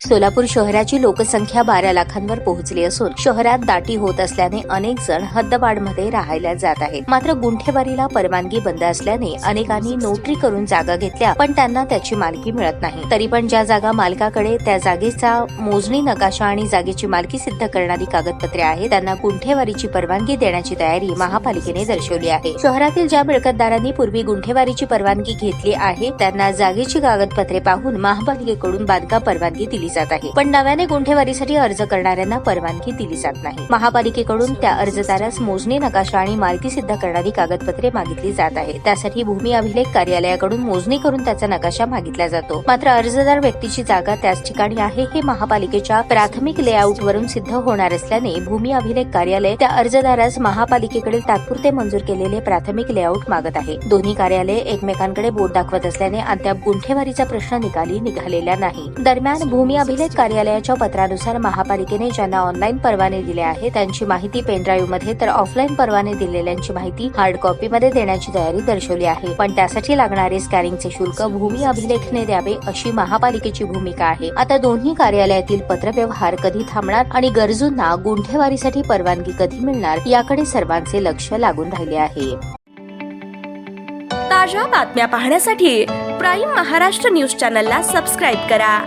सोलापूर शहराची लोकसंख्या 12 लाखांवर पोहोचली असून शहरात दाटी होत असल्याने अनेक जण हद्दवाढमध्ये राहायला जात आहेत. मात्र गुंठेवारीला परवानगी बंद असल्याने अनेकांनी नोटरी करून जागा घेतल्या, पण त्यांना त्याची मालकी मिळत नाही. तरी पण ज्या जागा मालकाकडे त्या जागेचा मोजणी नकाशा आणि जागेची मालकी सिद्ध करणारी कागदपत्रे आहेत, त्यांना गुंठेवारीची परवानगी देण्याची तयारी महापालिकेने दर्शवली आहे. शहरातील ज्या मिळकतदारांनी पूर्वी गुंठेवारीची परवानगी घेतली आहे, त्यांना जागेची कागदपत्रे पाहून महापालिकेकडून बांधकाम परवानगी दिली जात आहे. पण नव्याने गुंठेवारीसाठी अर्ज करणाऱ्यांना परवानगी दिली जात नाही. महापालिकेकडून त्या अर्जदारास मोजणी नकाशा आणि मालकी सिद्ध करणारी कागदपत्रे मागितली जात आहेत. त्यासाठी भूमी अभिलेख कार्यालयाकडून मोजणी करून त्याचा नकाशा मागितला जातो. मात्र अर्जदार व्यक्तीची जागा त्याच ठिकाणी आहे हे महापालिकेच्या प्राथमिक लेआउट वरून सिद्ध होणार असल्याने भूमी अभिलेख कार्यालय त्या अर्जदारास महापालिकेकडील तात्पुरते मंजूर केलेले प्राथमिक लेआउट मागत आहे. दोन्ही कार्यालय एकमेकांकडे बोट दाखवत असल्याने अद्याप गुंठेवारीचा प्रश्न निकाली निघालेला नाही. दरम्यान भूमी अभिलेख कार्यालयाच्या पत्रानुसार महापालिकेने ज्यांना ऑनलाईन परवाने दिले आहेत त्यांची माहिती पेनड्राईव्ह मध्ये तर ऑफलाईन परवाने दिलेल्यांची माहिती हार्ड कॉपी मध्ये देण्याची तयारी दर्शवली आहे. पण त्यासाठी लागणारे स्कॅनिंगचे शुल्क भूमी अभिलेखने द्यावे अशी महापालिकेची भूमिका आहे. आता दोन्ही कार्यालयातील पत्रव्यवहार कधी थांबणार आणि गरजूंना गुंठेवारीसाठी परवानगी कधी मिळणार याकडे सर्वांचे लक्ष लागून राहिले आहे. ताज्या बातम्या पाहण्यासाठी प्राईम महाराष्ट्र न्यूज चॅनलला सबस्क्राईब करा.